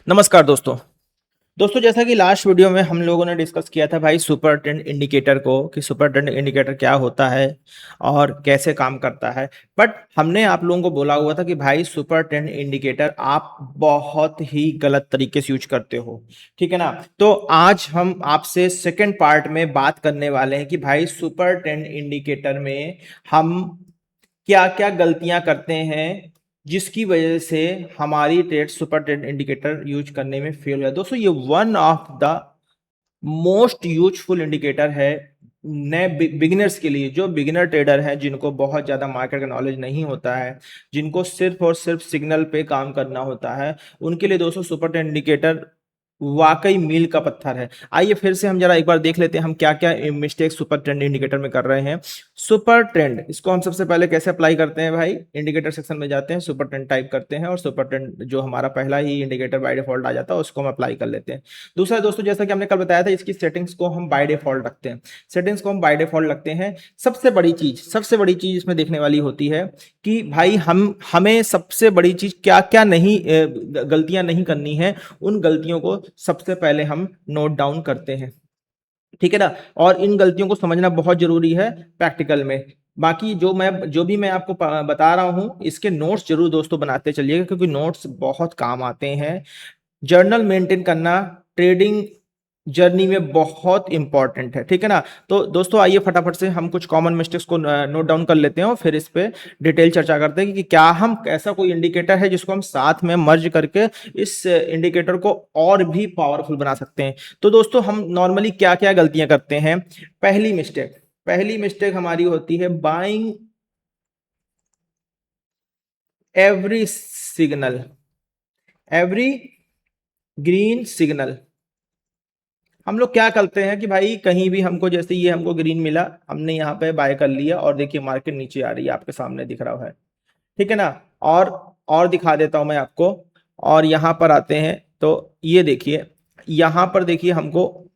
नमस्कार दोस्तों। दोस्तों जैसा कि लास्ट वीडियो में हम लोगों ने डिस्कस किया था भाई सुपर ट्रेंड इंडिकेटर को कि सुपर ट्रेंड इंडिकेटर क्या होता है और कैसे काम करता है। बट हमने आप लोगों को बोला हुआ था कि भाई सुपर ट्रेंड इंडिकेटर आप बहुत ही गलत तरीके से यूज करते हो, ठीक है ना। तो आज हम आपसे सेकंड पार्ट में बात करने वाले हैं कि भाई सुपर ट्रेंड इंडिकेटर में हम क्या क्या गलतियां करते हैं जिसकी वजह से हमारी trade super trade indicator use करने में फेल हुआ। दोस्तों ये one of the most useful indicator है नए बिगिनर्स के लिए, जो बिगिनर ट्रेडर हैं जिनको बहुत ज्यादा मार्केट का नॉलेज नहीं होता है, जिनको सिर्फ और सिर्फ सिग्नल पे काम करना होता है, उनके लिए दोस्तों सुपर ट्रेंड इंडिकेटर वाकई मील का पत्थर है। आइए फिर से हम जरा एक बार देख लेते हैं हम क्या क्या मिस्टेक सुपर ट्रेंड इंडिकेटर में कर रहे हैं। सुपर ट्रेंड इसको हम सबसे पहले कैसे अप्लाई करते हैं भाई, इंडिकेटर सेक्शन में जाते हैं, सुपर ट्रेंड टाइप करते हैं और सुपर ट्रेंड जो हमारा पहला ही इंडिकेटर बाय डिफॉल्ट आ जाता है उसको हम अप्लाई कर लेते हैं। दूसरा दोस्तों जैसा कि हमने कल बताया था, इसकी सेटिंग्स को हम बाय डिफॉल्ट रखते हैं। सेटिंग्स को हम बाय डिफॉल्ट रखते हैं। सबसे बड़ी चीज इसमें देखने वाली होती है कि भाई हमें सबसे बड़ी चीज क्या क्या नहीं गलतियां नहीं करनी है, उन गलतियों को सबसे पहले हम नोट डाउन करते हैं, ठीक है ना। और इन गलतियों को समझना बहुत जरूरी है प्रैक्टिकल में। बाकी जो भी मैं आपको बता रहा हूं इसके नोट्स जरूर दोस्तों बनाते चलिएगा, क्योंकि नोट्स बहुत काम आते हैं। जर्नल मेंटेन करना ट्रेडिंग जर्नी में बहुत इंपॉर्टेंट है, ठीक है ना। तो दोस्तों आइए फटाफट से हम कुछ कॉमन मिस्टेक्स को नोट डाउन कर लेते हैं और फिर इस पे डिटेल चर्चा करते हैं कि क्या हम ऐसा कोई इंडिकेटर है जिसको हम साथ में मर्ज करके इस इंडिकेटर को और भी पावरफुल बना सकते हैं। तो दोस्तों हम नॉर्मली क्या क्या गलतियां करते हैं। पहली मिस्टेक हमारी होती है buying every signal, every green signal. हम लोग क्या करते हैं कि भाई कहीं भी हमको, जैसे ये हमको ग्रीन मिला, हमने यहाँ पे बाय कर लिया और देखिए मार्केट नीचे आ रही है, आपके सामने दिख रहा है, ठीक है ना। और और दिखा देता हूं मैं आपको। और यहाँ पर आते हैं तो ये देखिए, यहाँ पर देखिए हमको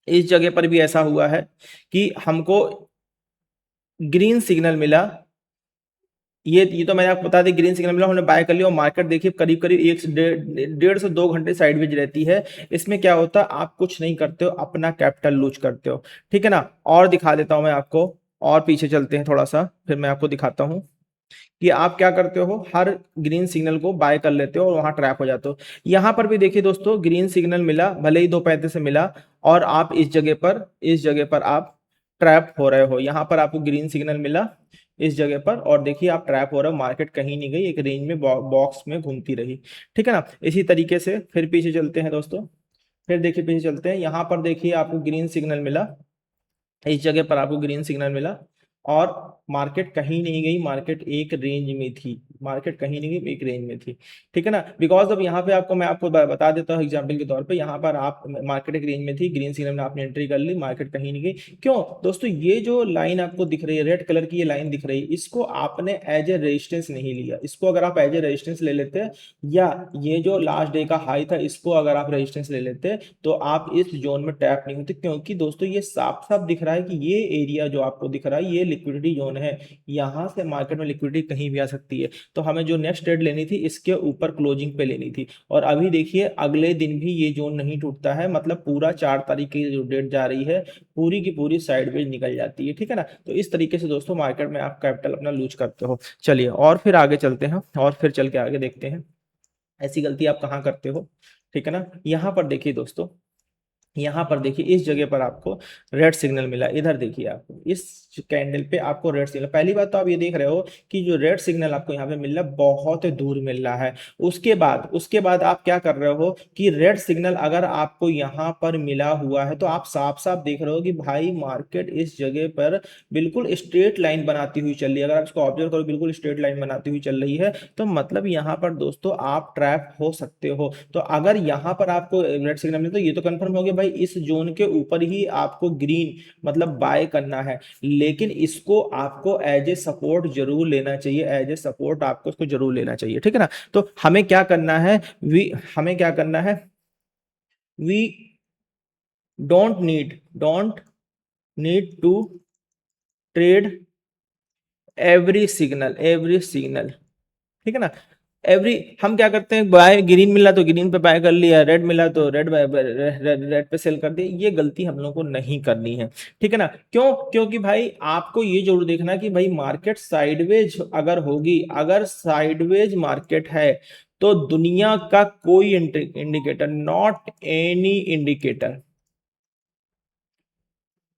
इस जगह पर भी ऐसा हुआ है कि हमको ग्रीन सिग्नल मिला। ये तो मैंने आपको बता दी, ग्रीन सिग्नल मिला, हमने बाय कर लिया और मार्केट देखिए करीब करीब एक से डेढ़ से 2 घंटे साइडवेज रहती है। इसमें क्या होता है, आप कुछ नहीं करते हो, अपना कैपिटल लूज करते हो, ठीक है ना। और दिखा देता हूं मैं आपको, और पीछे चलते हैं थोड़ा सा, फिर मैं आपको दिखाता हूं कि आप क्या करते हो, हर ग्रीन सिग्नल को बाय कर लेते हो और वहां ट्रैप हो जाते हो। यहां पर भी देखिए दोस्तों ग्रीन सिग्नल मिला, भले ही 2:35 से मिला, और आप इस जगह पर आप ट्रैप हो रहे हो। यहां पर आपको ग्रीन सिग्नल मिला इस जगह पर और देखिए आप ट्रैप हो रहे हो, मार्केट कहीं नहीं गई, एक रेंज में बॉक्स में घूमती रही, ठीक है ना। इसी तरीके से फिर पीछे चलते हैं दोस्तों, फिर देखिए पीछे चलते हैं, यहां पर देखिए आपको ग्रीन सिग्नल मिला, इस जगह पर आपको ग्रीन सिग्नल मिला और मार्केट कहीं नहीं गई, मार्केट एक रेंज में थी, मार्केट कहीं नहीं गई, एक रेंज में थी, ठीक है ना। बिकॉज अब यहाँ पे मैं आपको बता देता हूँ एग्जांपल के तौर पे, यहाँ पर आप मार्केट एक रेंज में थी, ग्रीन सिग्नल में आपने एंट्री कर ली, मार्केट कहीं नहीं गई। क्यों दोस्तों, ये जो लाइन आपको दिख रही है, रेड कलर की ये लाइन दिख रही है, इसको आपने एज ए रेजिस्टेंस नहीं लिया। इसको अगर आप एज ए रेजिस्टेंस ले लेते, या ये जो लास्ट डे का हाई था इसको अगर आप रेजिस्टेंस ले लेते, तो आप इस जोन में टैप नहीं होते, क्योंकि दोस्तों ये साफ साफ दिख रहा है कि ये एरिया जो आपको दिख रहा है ये लिक्विडिटी जोन है, यहां से मार्केट में लिक्विडिटी कहीं भी आ सकती है। तो हमें जो नेक्स्ट ट्रेड लेनी थी इसके ऊपर क्लोजिंग पे लेनी थी, और अभी देखिए अगले दिन भी ये जोन नहीं टूटता है, मतलब पूरा 4 तारीख की जो डेट जा रही है पूरी की पूरी साइडवेज निकल जाती है, ठीक है ना। तो इस तरीके से दोस्तों मार्केट में आप कैपिटल अपना लूज करते हो। चलिए और फिर आगे चलते हैं और फिर चल के आगे देखते हैं ऐसी गलती आप कहाँ करते हो, ठीक है ना। यहाँ पर देखिए दोस्तों, यहाँ पर देखिए इस जगह पर आपको रेड सिग्नल मिला, इधर देखिए आपको इस कैंडल पे आपको रेड सिग्नल, पहली बात तो आप ये देख रहे हो कि जो रेड सिग्नल आपको यहाँ पे मिल रहा है बहुत दूर मिल रहा है। उसके बाद आप क्या कर रहे हो कि रेड सिग्नल अगर आपको यहाँ पर मिला हुआ है तो आप साफ साफ देख रहे हो कि भाई मार्केट इस जगह पर बिल्कुल स्ट्रेट लाइन बनाती हुई चल रही है। अगर आप इसको ऑब्जर्व करो, बिल्कुल स्ट्रेट लाइन बनाती हुई चल रही है, तो मतलब यहाँ पर दोस्तों आप ट्रैप हो सकते हो। तो अगर यहाँ पर आपको रेड सिग्नल मिले तो ये तो कंफर्म हो गया भाई इस जोन के ऊपर ही आपको ग्रीन मतलब बाय करना है, लेकिन इसको आपको एज ए सपोर्ट जरूर लेना चाहिए, एज ए सपोर्ट आपको इसको जरूर लेना चाहिए, ठीक है ना। तो हमें क्या करना है, we don't need to trade every signal, ठीक है ना। एवरी हम क्या करते हैं, बाय ग्रीन मिला तो ग्रीन पे बाय कर लिया, रेड मिला तो रेड रेड पे सेल कर दिया। ये गलती हम लोग को नहीं करनी है, ठीक है ना। क्यों? क्योंकि भाई आपको ये जरूर देखना कि भाई मार्केट साइडवेज अगर होगी, अगर साइडवेज मार्केट है तो दुनिया का कोई indicator, not any indicator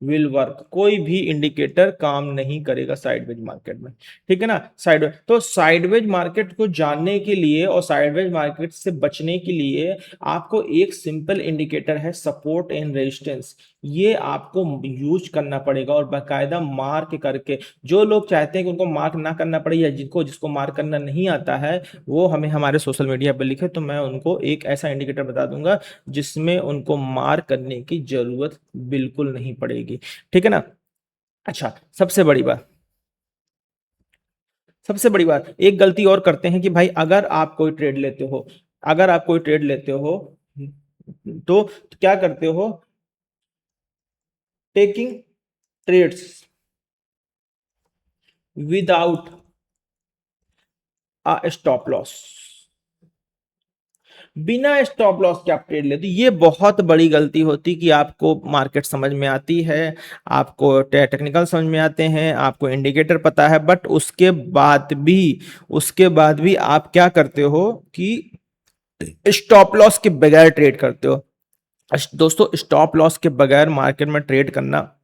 will work, कोई भी इंडिकेटर काम नहीं करेगा साइडवेज मार्केट में, ठीक है ना। साइडवेज, तो साइडवेज मार्केट को जानने के लिए और साइडवेज मार्केट से बचने के लिए आपको एक सिंपल इंडिकेटर है सपोर्ट एंड रेजिस्टेंस, ये आपको यूज करना पड़ेगा और बाकायदा मार्क करके। जो लोग चाहते हैं कि उनको मार्क ना करना पड़े या जिसको मार्क करना नहीं आता है, वो हमें हमारे सोशल मीडिया पर लिखे, तो मैं उनको एक ऐसा इंडिकेटर बता दूंगा जिसमें उनको मार्क करने की जरूरत बिल्कुल नहीं पड़ेगी, ठीक है ना। अच्छा, सबसे बड़ी बात, एक गलती और करते हैं कि भाई अगर आप कोई ट्रेड लेते हो, अगर आप कोई ट्रेड लेते हो तो क्या करते हो, taking trades without a stop loss, बिना स्टॉप लॉस के आप ट्रेड लेते, ये बहुत बड़ी गलती होती कि आपको मार्केट समझ में आती है, आपको टेक्निकल समझ में आते हैं, आपको इंडिकेटर पता है, बट उसके बाद भी आप क्या करते हो कि स्टॉप लॉस के बगैर ट्रेड करते हो। दोस्तों, स्टॉप लॉस के बगैर मार्केट में ट्रेड करना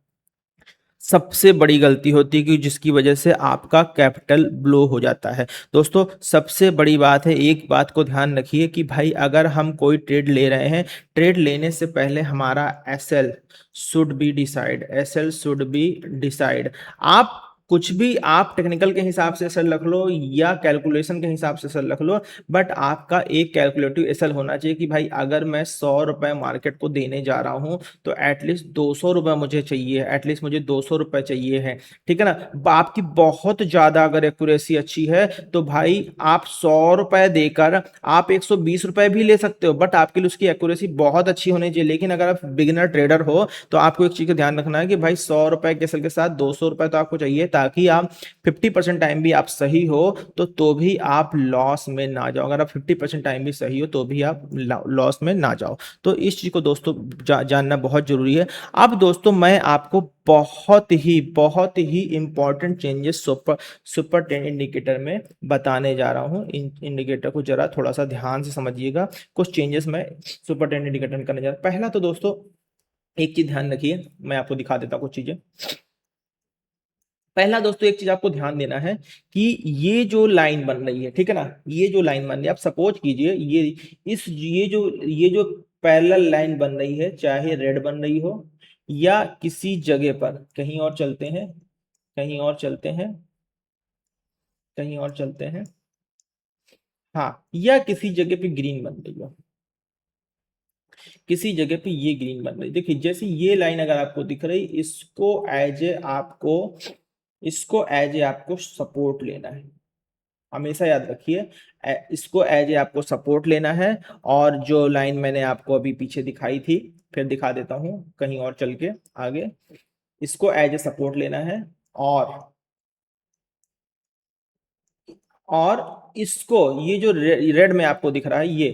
सबसे बड़ी गलती होती है कि जिसकी वजह से आपका कैपिटल ब्लो हो जाता है। दोस्तों, सबसे बड़ी बात है, एक बात को ध्यान रखिए कि भाई अगर हम कोई ट्रेड ले रहे हैं, ट्रेड लेने से पहले हमारा SL should be decide, SL should be decide. आप कुछ भी आप टेक्निकल के हिसाब से एसएल रख लो या कैलकुलेशन के हिसाब से एसएल रख लो, बट आपका एक कैलकुलेटिव एसएल होना चाहिए कि भाई अगर मैं 100 रुपए मार्केट को देने जा रहा हूं तो एटलीस्ट 200 रुपए मुझे चाहिए, एटलीस्ट मुझे 200 रुपए चाहिए है, ठीक है ना। आपकी बहुत ज्यादा अगर एक्यूरेसी अच्छी है तो भाई आप 100 रुपए देकर आप 120 रुपए भी ले सकते हो, बट आपके लिए उसकी एक्यूरेसी बहुत अच्छी होनी चाहिए। लेकिन अगर आप बिगिनर ट्रेडर हो तो आपको एक चीज का ध्यान रखना है कि भाई 100 रुपए के सेल के साथ 200 रुपए तो आपको चाहिए, ताकि आप 50% टाइम भी आप सही हो तो भी आप लॉस में ना जाओ, अगर आप 50% टाइम भी सही हो तो भी आप लॉस में ना जाओ। तो इस चीज को दोस्तों जानना बहुत जरूरी है। अब दोस्तों, मैं आपको बहुत ही important changes super super ten indicator में बताने जा रहा हूं। इन इंडिकेटर को जरा थोड़ा सा ध्यान से समझिएगा, कुछ चेंजेस मैं सुपर टेन इंडिकेटर में करने जा रहा हूं। पहला तो दोस्तों, एक चीज ध्यान रखिए, मैं आपको दिखा देता हूं कुछ चीजें। पहला दोस्तों, एक चीज आपको ध्यान देना है कि ये जो लाइन बन रही है, ठीक है ना, ये जो लाइन बन रही है, आप सपोज कीजिए ये जो पैरेलल लाइन बन रही है, चाहे रेड बन रही हो या किसी जगह पर, कहीं और चलते हैं, कहीं और चलते हैं, कहीं और चलते हैं, हाँ, या किसी जगह पे ग्रीन बन रही हो, किसी जगह पे ये ग्रीन बन रही, देखिए जैसे ये लाइन अगर आपको दिख रही, इसको एज ए आपको सपोर्ट लेना है, हमेशा याद रखिए। इसको एज ए आपको सपोर्ट लेना है। और जो लाइन मैंने आपको अभी पीछे दिखाई थी, फिर दिखा देता हूं कहीं और चल के आगे, इसको एज ए सपोर्ट लेना है। और इसको, ये जो रेड में आपको दिख रहा है,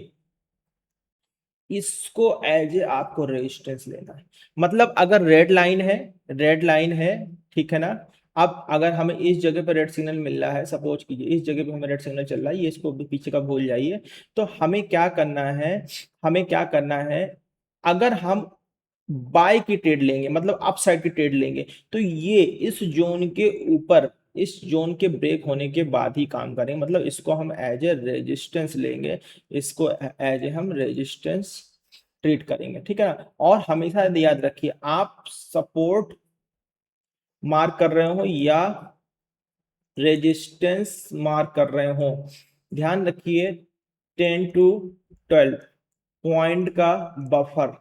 इसको एज ए आपको रेजिस्टेंस लेना है। मतलब अगर रेड लाइन है, ठीक है ना। अब अगर हमें इस जगह पर रेड सिग्नल मिल रहा है, सपोज कीजिए इस जगह पे हमें रेड सिग्नल चल रहा है, ये इसको पीछे का भूल जाइए। तो हमें क्या करना है, अगर हम बाय की ट्रेड लेंगे, मतलब अप साइड की ट्रेड लेंगे, तो ये इस जोन के ऊपर, इस जोन के ब्रेक होने के बाद ही काम करेंगे, मतलब इसको हम एज ए रेजिस्टेंस लेंगे, इसको एज ए हम रेजिस्टेंस ट्रीट करेंगे, ठीक है ना। और हमेशा याद रखिए, आप सपोर्ट मार्क कर रहे हो या रेजिस्टेंस मार्क कर रहे हो, ध्यान रखिए 10 to 12 पॉइंट का buffer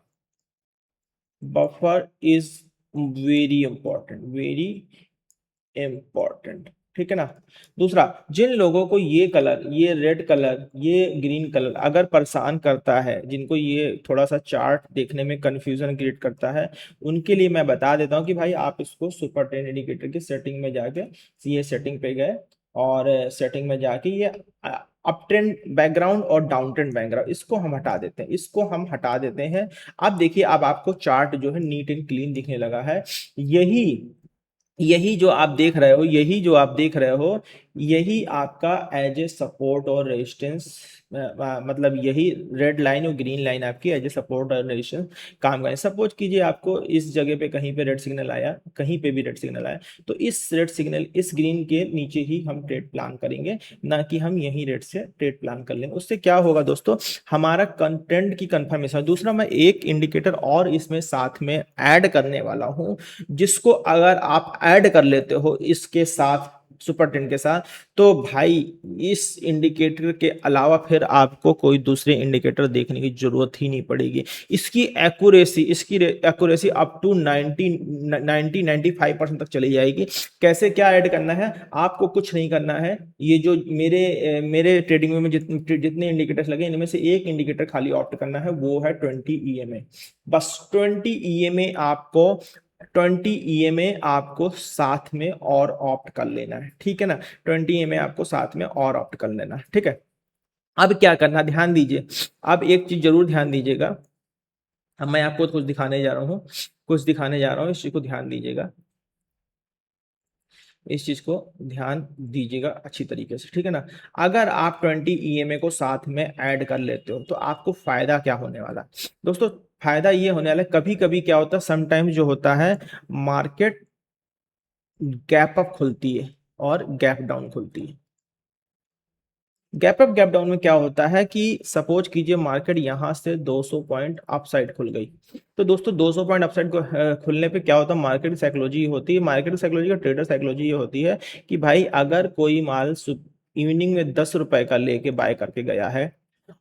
buffer is very important, very important, ठीक है ना। दूसरा, जिन लोगों को ये कलर, ये रेड कलर, ये ग्रीन कलर अगर परेशान करता है, जिनको ये थोड़ा सा चार्ट देखने में कंफ्यूजन क्रिएट करता है, उनके लिए मैं बता देता हूँ कि भाई आप इसको सुपर टेन इंडिकेटर की सेटिंग में जाके, ये सेटिंग पे गए और सेटिंग में जाके ये अप ट्रेंड बैकग्राउंड और डाउन ट्रेंड बैकग्राउंड, इसको हम हटा देते हैं, इसको हम हटा देते हैं। अब देखिए, अब आपको चार्ट जो है नीट एंड क्लीन दिखने लगा है। यही यही जो आप देख रहे हो, यही जो आप देख रहे हो, यही आपका एज ए सपोर्ट और रेजिस्टेंस, मतलब यही रेड लाइन और ग्रीन लाइन आपकी एज ए सपोर्ट और रेजिस्टेंस काम करें। सपोज कीजिए आपको इस जगह पे कहीं पे रेड सिग्नल आया, कहीं पे भी रेड सिग्नल आया, तो इस रेड सिग्नल, इस ग्रीन के नीचे ही हम ट्रेड प्लान करेंगे, ना कि हम यही रेड से ट्रेड प्लान कर लेंगे। उससे क्या होगा दोस्तों, हमारा कंटेंट की कंफर्मेशन। दूसरा, मैं एक इंडिकेटर और इसमें साथ में ऐड करने वाला हूं, जिसको अगर आप ऐड कर लेते हो इसके साथ, सुपर टेन के साथ, तो भाई इस इंडिकेटर के अलावा फिर आपको कोई दूसरे इंडिकेटर देखने की जरूरत ही नहीं पड़ेगी। इसकी एक्यूरेसी अप टू 90-95% तक चली जाएगी। कैसे, क्या ऐड करना है आपको, कुछ नहीं करना है। ये जो मेरे ट्रेडिंग में जितने इंडिकेटर्स लगे, इनमें से एक इंडिकेटर खाली ऑप्ट करना है, वो है 20 ईएमए। बस 20 ईएमए आपको, 20 ईएमए आपको साथ में और ऑप्ट कर लेना है, ठीक है ना। 20 ईएमए आपको साथ में और ऑप्ट कर लेना है, ठीक है। अब क्या करना, ध्यान दीजिए। अब एक चीज जरूर ध्यान दीजिएगा, अब मैं आपको कुछ दिखाने जा रहा हूँ, इस चीज को ध्यान दीजिएगा, इस चीज को ध्यान दीजिएगा अच्छी तरीके से, ठीक है ना। अगर आप 20 ईएमए को साथ में ऐड कर लेते हो, तो आपको फायदा क्या होने वाला दोस्तों, फायदा ये होने वाला है, कभी कभी क्या होता है, समटाइम्स जो होता है, मार्केट गैप अप खुलती है और गैप डाउन खुलती है। गैप अप गैप डाउन में क्या होता है कि सपोज कीजिए मार्केट यहां से 200 पॉइंट अपसाइड खुल गई, तो दोस्तों 200 पॉइंट अपसाइड को खुलने पे क्या होता है, मार्केट की साइकोलॉजी होती है, मार्केट साइकोलॉजी का ट्रेडर साइकोलॉजी ये होती है कि भाई अगर कोई माल इवनिंग में 10 रुपए का लेके बाय करके गया है,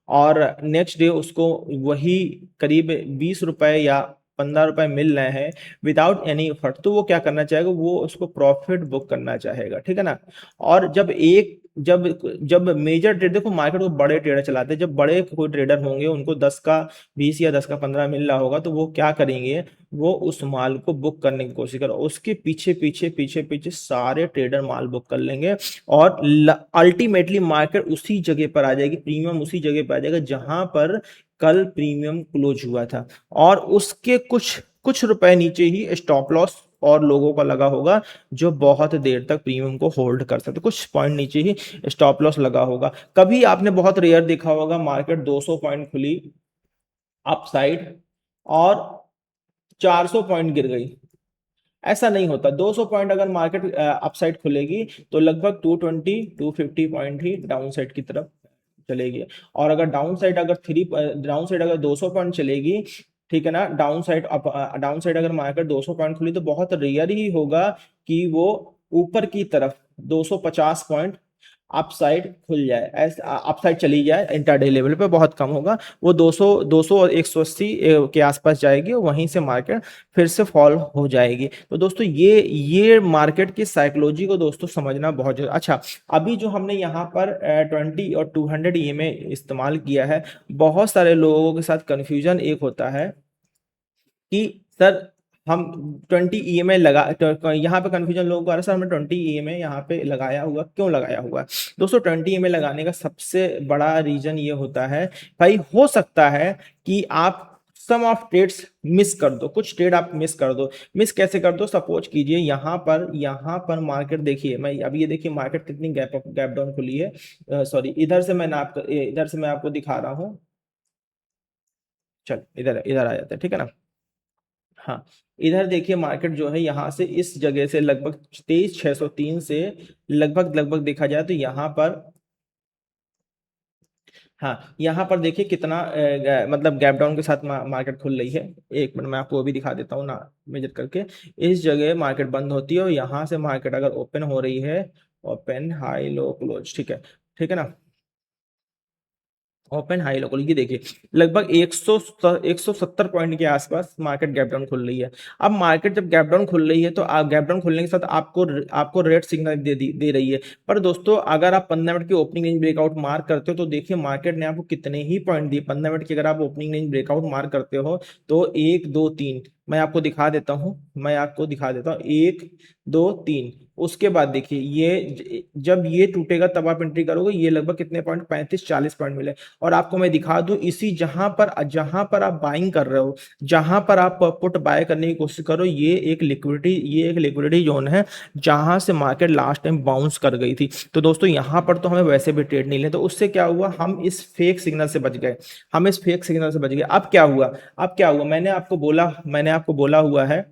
और नेक्स्ट डे उसको वही करीब 20 रुपए या 15 रुपए मिल रहे हैं विदाउट एनी एफर्ट, तो वो क्या करना चाहेगा, वो उसको प्रॉफिट बुक करना चाहेगा, ठीक है ना। और जब जब मेजर ट्रेड, देखो मार्केट को बड़े ट्रेडर चलाते हैं, जब बड़े कोई ट्रेडर होंगे, उनको 10 का 20 या 10 का 15 मिल रहा होगा, तो वो क्या करेंगे, वो उस माल को बुक करने की कोशिश करो, उसके पीछे पीछे पीछे पीछे सारे ट्रेडर माल बुक कर लेंगे, और अल्टीमेटली मार्केट उसी जगह पर आ जाएगी, प्रीमियम उसी जगह पर आ जाएगा जहां पर कल प्रीमियम क्लोज हुआ था, और उसके कुछ कुछ रुपए नीचे ही स्टॉप लॉस और लोगों का लगा होगा, जो बहुत देर तक प्रीमियम को होल्ड कर सकते, कुछ पॉइंट नीचे ही स्टॉप लॉस लगा होगा। कभी आपने बहुत रेयर देखा होगा, मार्केट 200 पॉइंट खुली अपसाइड और 400 पॉइंट गिर गई, ऐसा नहीं होता। 200 पॉइंट अगर मार्केट अपसाइड खुलेगी, तो लगभग 220 250 पॉइंट ही डाउन साइड की तरफ चलेगी, और अगर डाउन साइड अगर 200 पॉइंट चलेगी, ठीक है ना, डाउन साइड अगर मार्केट 200 पॉइंट खुली, तो बहुत रेयर ही होगा कि वो ऊपर की तरफ 250 पॉइंट अपसाइड खुल जाए, अपसाइड चली जाए, इंटरडे लेवल पे बहुत कम होगा, वो 200 और 180 के आसपास जाएगी, और वहीं से मार्केट फिर से फॉल हो जाएगी। तो दोस्तों ये मार्केट की साइकोलॉजी को दोस्तों समझना बहुत जरूरी। अच्छा, अभी जो हमने यहाँ पर 20 और 200 ईएमए इस्तेमाल किया है, बहुत सारे लोगों के साथ कंफ्यूजन एक होता है कि सर हम 20 ईएमआई यहाँ पे कंफ्यूजन लोगों को आ रहा है, सर हमने 20 ईएमआई यहाँ पे लगाया हुआ, क्यों लगाया हुआ है दोस्तों। 20 ईएमआई लगाने का सबसे बड़ा रीजन ये होता है, भाई हो सकता है कि आप सम ऑफ ट्रेड्स मिस कर दो, कुछ ट्रेड आप मिस कर दो। मिस कैसे कर दो, सपोज कीजिए यहाँ पर मार्केट देखिए, मैं अब ये देखिए मार्केट कितनी गैप डाउन खुली है, सॉरी इधर से मैं आपको दिखा रहा हूँ, चल इधर इधर आ जाता है, ठीक है ना। हाँ, इधर देखिए मार्केट जो है यहाँ से इस जगह से लगभग 23,603 से लगभग लगभग देखा जाए तो यहाँ पर, हाँ यहाँ पर देखिए कितना मतलब गैप डाउन के साथ मार्केट खुल रही है। एक मिनट मैं आपको वो भी दिखा देता हूँ ना, मेजर करके। इस जगह मार्केट बंद होती है, और यहाँ से मार्केट अगर ओपन हो रही है, ओपन हाई लो क्लोज, ठीक है ना, ओपन हाई लोकल, ये देखिए लगभग 170 पॉइंट के आसपास मार्केट गैप डाउन खुल रही है। अब मार्केट जब गैप डाउन खुल रही है, तो आप गैप डाउन खुलने के साथ आपको रेड सिग्नल दे रही है। पर दोस्तों अगर आप 15 मिनट की ओपनिंग रेंज ब्रेकआउट मार्क करते हो, तो देखिए मार्केट ने आपको कितने ही पॉइंट दिए। 15 मिनट की अगर आप ओपनिंग रेंज ब्रेकआउट मार्क करते हो, तो 1 2 3 मैं आपको दिखा देता हूँ, मैं आपको दिखा देता हूँ, 1 2 3। उसके बाद देखिए ये जब ये टूटेगा तब आप एंट्री करोगे, ये लगभग कितने पॉइंट, 35 40 पॉइंट मिले। और आपको मैं दिखा दूं, इसी जहां पर आप बाइंग कर रहे हो, जहां पर आप पुट बाय करने की कोशिश करो, ये एक लिक्विडिटी जोन है जहां से मार्केट लास्ट टाइम बाउंस कर गई थी। तो दोस्तों यहां पर तो हमें वैसे भी ट्रेड नहीं ले, तो उससे क्या हुआ, हम इस फेक सिग्नल से बच गए, हम इस फेक सिग्नल से बच गए। अब क्या हुआ, अब क्या हुआ, मैंने आपको बोला हुआ है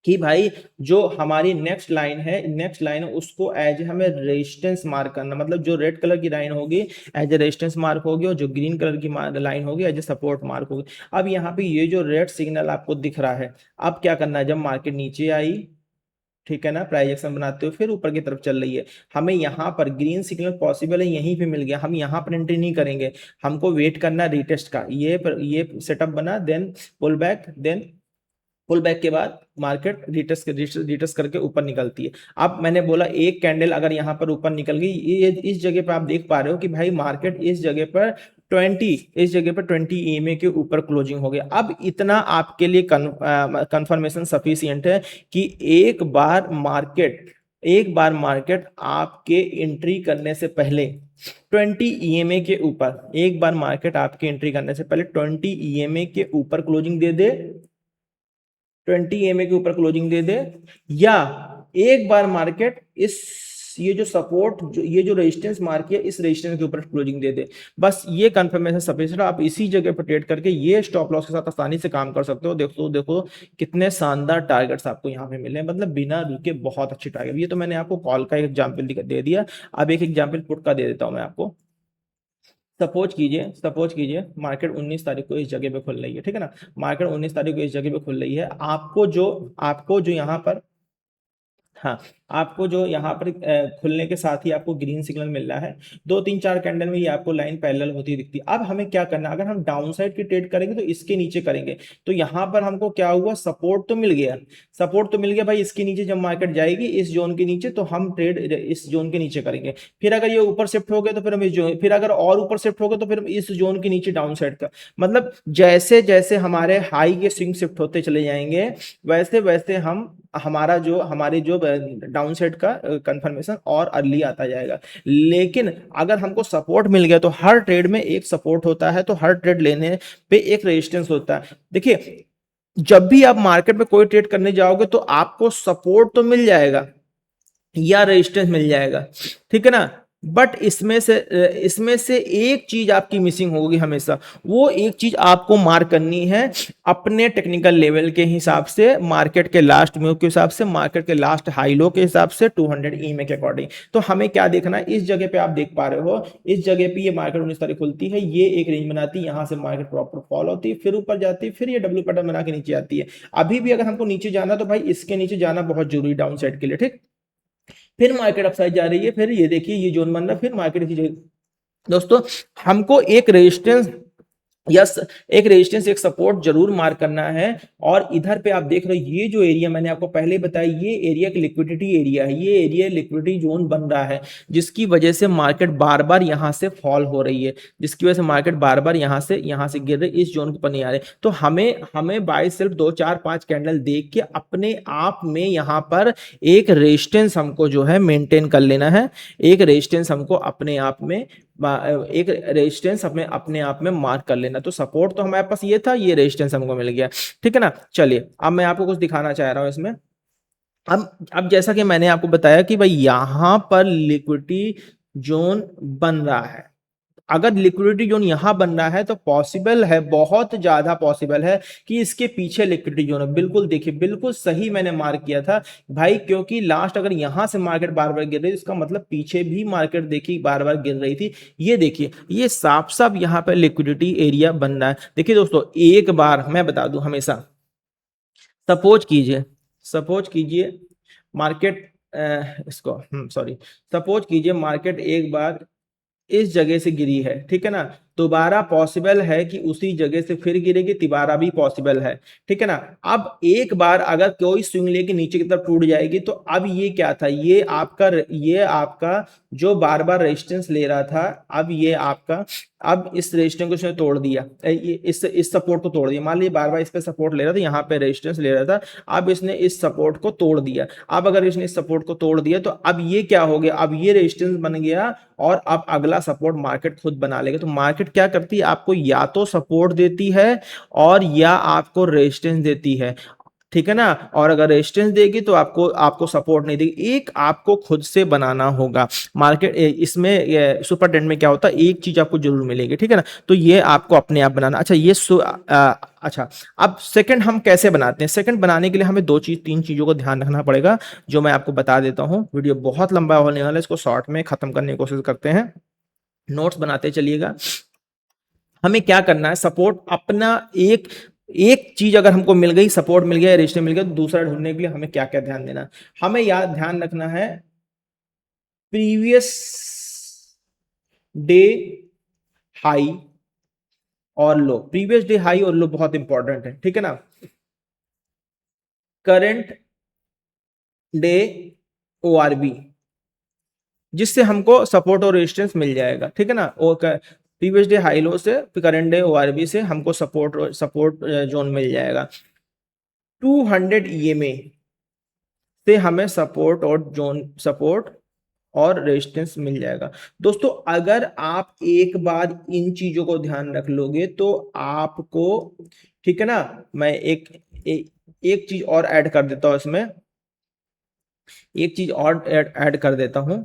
कि भाई जो हमारी नेक्स्ट लाइन है उसको एज हमें रेजिस्टेंस मार्क करना, मतलब जो रेड कलर की लाइन होगी एज ए रेजिस्टेंस मार्क होगी, और जो ग्रीन कलर की लाइन होगी एज ए सपोर्ट मार्क होगी। अब यहाँ पे ये जो रेड सिग्नल आपको दिख रहा है, अब क्या करना है, जब मार्केट नीचे आई, ठीक है ना, प्राइस एक्शन बनाते हो फिर ऊपर की तरफ चल रही है, हमें यहाँ पर ग्रीन सिग्नल पॉसिबल है, यहीं पे मिल गया, हम यहाँ पर एंट्री नहीं करेंगे, हमको वेट करना रीटेस्ट का, ये सेटअप बना, then pull back, then pull back के बाद मार्केट रिटर्स करके ऊपर निकलती है। अब मैंने बोला एक कैंडल अगर यहाँ पर ऊपर निकल गई, ये इस जगह पर आप देख पा रहे हो कि भाई मार्केट इस जगह पर 20 ईएमए के ऊपर क्लोजिंग हो गया। अब इतना आपके लिए कंफर्मेशन सफिशियंट है कि एक बार मार्केट आपके एंट्री करने से पहले 20 ईएमए के ऊपर, एक बार मार्केट आपके एंट्री करने से पहले 20 ईएमए के ऊपर क्लोजिंग दे दे, 20 ईएमए के ऊपर क्लोजिंग दे दे, या एक बार मार्केट ये जो रेजिस्टेंस मार्क है इस रेजिस्टेंस के ऊपर क्लोजिंग दे दे, बस ये कंफर्मेशन सफिशिएंट। आप इसी जगह पर ट्रेड करके ये स्टॉप लॉस के साथ आसानी से काम कर सकते हो। देखो देखो कितने शानदार टारगेट्स आपको यहाँ पे मिले, मतलब बिना रुके बहुत अच्छे टारगेट। ये तो मैंने आपको कॉल का एक एग्जाम्पल दे दिया, अब एक एग्जाम्पल पुट का दे देता हूँ मैं आपको। सपोज कीजिए मार्केट 19 तारीख को इस जगह पे खुल रही है, ठीक है ना, मार्केट 19 तारीख को इस जगह पे खुल रही है, आपको जो यहाँ पर, हाँ, आपको जो यहाँ पर खुलने के साथ ही आपको ग्रीन सिग्नल मिल रहा है, 2 3 4 कैंडल में ये आपको लाइन पैरेलल होती दिखती है। अब हमें क्या करना है, अगर हम डाउन साइड की ट्रेड करेंगे तो इसके नीचे करेंगे, तो यहाँ पर हमको क्या हुआ, सपोर्ट तो मिल गया, भाई, इसके नीचे जब मार्केट जाएगी इस जोन के नीचे तो हम ट्रेड इस जोन के नीचे करेंगे। फिर अगर ये ऊपर शिफ्ट हो गए तो फिर हम इस जोन, फिर अगर और ऊपर शिफ्ट हो गए तो फिर इस जोन के नीचे डाउन साइड का, मतलब जैसे जैसे हमारे हाई के स्विंग शिफ्ट होते चले जाएंगे वैसे वैसे हमारे जो डाउन साइड का कंफर्मेशन और अर्ली आता जाएगा। लेकिन अगर हमको सपोर्ट मिल गया, तो हर ट्रेड में एक सपोर्ट होता है, तो हर ट्रेड लेने पे एक रेजिस्टेंस होता है। देखिए जब भी आप मार्केट में कोई ट्रेड करने जाओगे तो आपको सपोर्ट तो मिल जाएगा या रेजिस्टेंस मिल जाएगा, ठीक है ना, बट इसमें से एक चीज आपकी मिसिंग होगी हमेशा, वो एक चीज आपको मार्क करनी है अपने टेक्निकल लेवल के हिसाब से, मार्केट के लास्ट मूव के हिसाब से, मार्केट के लास्ट हाई लो के हिसाब से, 200 ईएमए के अकॉर्डिंग। तो हमें क्या देखना है, इस जगह पे आप देख पा रहे हो, इस जगह पे ये मार्केट 19 तारीख खुलती है, ये एक रेंज बनाती है, यहां से मार्केट प्रॉपर फॉल होती है, फिर ऊपर जाती है, फिर ये डब्ल्यू पैटर्न बना के नीचे आती है। अभी भी अगर हमको नीचे जाना तो भाई इसके नीचे जाना बहुत जरूरी डाउन साइड के लिए, ठीक। फिर मार्केट अपसाइड जा रही है, फिर ये देखिए ये जोन बन रहा है, फिर मार्केट इसी जगह। दोस्तों हमको एक रेजिस्टेंस एक सपोर्ट जरूर मार्क करना है। और इधर पे आप देख रहे हो ये जो एरिया मैंने आपको पहले बताया, ये एरिया की लिक्विडिटी एरिया है, ये एरिया लिक्विडिटी जोन बन रहा है, जिसकी वजह से मार्केट बार बार यहां से फॉल हो रही है, जिसकी वजह से मार्केट बार बार यहां से गिर रही, इस जोन के ऊपर नहीं आ रहे। तो हमें बाय सिर्फ 2 4 5 कैंडल देख के अपने आप में यहां पर एक रेजिस्टेंस हमको जो है मेंटेन कर लेना है, एक रेजिस्टेंस हमको अपने आप में अपने आप में मार्क कर लेना। तो सपोर्ट तो हमारे पास ये था, ये रेजिस्टेंस हमको मिल गया, ठीक है ना। चलिए अब मैं आपको कुछ दिखाना चाह रहा हूं इसमें। अब जैसा कि मैंने आपको बताया कि भाई यहां पर लिक्विडिटी जोन बन रहा है, अगर लिक्विडिटी जोन यहां बन रहा है तो पॉसिबल है, बहुत ज्यादा पॉसिबल है कि इसके पीछे लिक्विडिटी जोन है। बिल्कुल देखिए, बिल्कुल सही मैंने मार्क किया था भाई, क्योंकि लास्ट अगर यहां से मार्केट बार बार गिर रही है, इसका मतलब पीछे भी मार्केट देखिए बार बार गिर रही थी। ये देखिए ये साफ साफ यहां पर लिक्विडिटी एरिया बन रहा है। देखिए दोस्तों एक बार मैं बता दूं, हमेशा सपोज कीजिए मार्केट सपोज कीजिए मार्केट एक बार इस जगह से गिरी है, ठीक है ना, दोबारा पॉसिबल है कि उसी जगह से फिर गिरेगी, तिबारा भी पॉसिबल है, ठीक है ना। अब एक बार अगर कोई स्विंग लेके नीचे की तरफ टूट जाएगी तो अब ये क्या था, ये आपका जो बार बार रेजिस्टेंस ले रहा था, अब ये आपका, अब इस रेजिस्टेंस को उसने तोड़ दिया, इस सपोर्ट को तोड़ दिया। मान लीजिए बार बार इस पे सपोर्ट ले रहा था, यहाँ पे रेजिस्टेंस ले रहा था, अब इसने इस सपोर्ट को तोड़ दिया। अब अगर इसने इस सपोर्ट को तोड़ दिया तो अब ये क्या हो गया, अब ये रेजिस्टेंस बन गया और अब अगला सपोर्ट मार्केट खुद बना लेगा। तो मार्केट क्या करती है, आपको या तो सपोर्ट देती है और या आपको रेजिस्टेंस देती है, ठीक है ना। और अगर रेजिस्टेंस देगी तो आपको सपोर्ट नहीं देगी, एक आपको खुद से बनाना होगा। मार्केट इसमें सुपर ट्रेंड में क्या होता है, एक चीज आपको जरूर मिलेगी, ठीक है ना। तो ये आपको अपने आप बनाना। अच्छा अच्छा, अब सेकंड हम कैसे बनाते हैं। सेकंड बनाने के लिए हमें तीन चीजों को ध्यान रखना पड़ेगा, जो मैं आपको बता देता हूं। वीडियो बहुत लंबा होने वाला है, इसको शॉर्ट में खत्म करने की कोशिश करते हैं, नोट्स बनाते चलिएगा। हमें क्या करना है, सपोर्ट अपना एक चीज अगर हमको मिल गई, सपोर्ट मिल गया, रेजिस्टेंस मिल गया, तो दूसरा ढूंढने के लिए हमें क्या क्या ध्यान देना है। हमें याद ध्यान रखना है प्रीवियस डे हाई और लो। प्रीवियस डे हाई और लो बहुत इंपॉर्टेंट है, ठीक है ना। करंट डे ओआरबी, जिससे हमको सपोर्ट और रेजिस्टेंस मिल जाएगा, ठीक है ना। प्रीवियस डे हाई लो से, करंट डे ओआरबी से हमको सपोर्ट जोन मिल जाएगा। 200 ईएमए से हमें सपोर्ट और रेजिस्टेंस मिल जाएगा। दोस्तों अगर आप एक बार इन चीजों को ध्यान रख लोगे तो आपको, ठीक है ना। मैं एक चीज और ऐड कर देता हूं इसमें, एक चीज और ऐड कर देता हूं,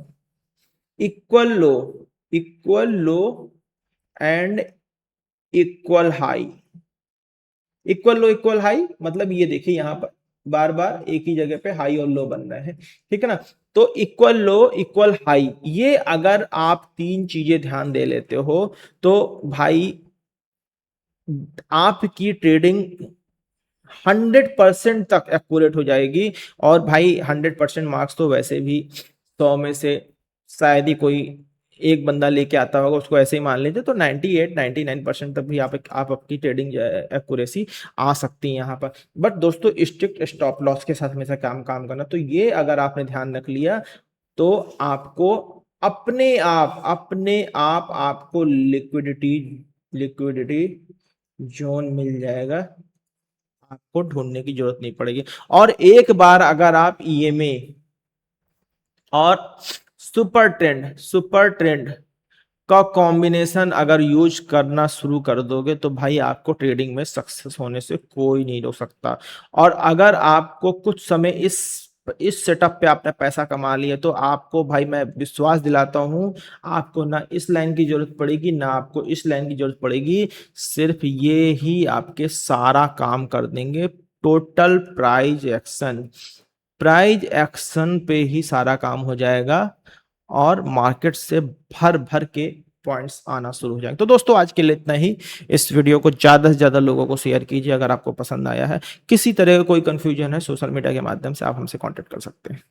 equal low and equal high. Equal high मतलब ये देखिए यहाँ पर बार बार एक ही जगह पे हाई और लो बन रहे हैं, ठीक है ना। तो इक्वल लो इक्वल हाई, ये अगर आप तीन चीजें ध्यान दे लेते हो तो भाई आपकी ट्रेडिंग 100% तक एक्यूरेट हो जाएगी। और भाई 100% मार्क्स तो वैसे भी 100 में से शायद ही कोई एक बंदा लेके आता होगा, उसको ऐसे ही मान लेते। तो 98-99% तक भी आप अपनी ट्रेडिंग एक्यूरेसी आ सकती है यहाँ पर। बट दोस्तों स्ट्रिक्ट स्टॉप लॉस के साथ हमेशा काम करना, तो ये अगर आपने ध्यान रख लिया तो आपको अपने आप आपको लिक्विडिटी जोन मिल जाएगा, आपको ढूंढने की जरूरत नहीं पड़ेगी। और एक बार अगर आप ईएमए और सुपर ट्रेंड का कॉम्बिनेशन अगर यूज करना शुरू कर दोगे तो भाई आपको ट्रेडिंग में सक्सेस होने से कोई नहीं रोक सकता। और अगर आपको कुछ समय इस सेटअप पे आपने पैसा कमा लिया तो आपको भाई मैं विश्वास दिलाता हूं, आपको ना इस लाइन की जरूरत पड़ेगी ना आपको इस लाइन की जरूरत पड़ेगी, सिर्फ ये ही आपके सारा काम कर देंगे। टोटल प्राइज एक्शन पे ही सारा काम हो जाएगा और मार्केट से भर भर के पॉइंट्स आना शुरू हो जाएंगे। तो दोस्तों आज के लिए इतना ही। इस वीडियो को ज्यादा से ज्यादा लोगों को शेयर कीजिए। अगर आपको पसंद आया है, किसी तरह का कोई कंफ्यूजन है, सोशल मीडिया के माध्यम से आप हमसे कांटेक्ट कर सकते हैं।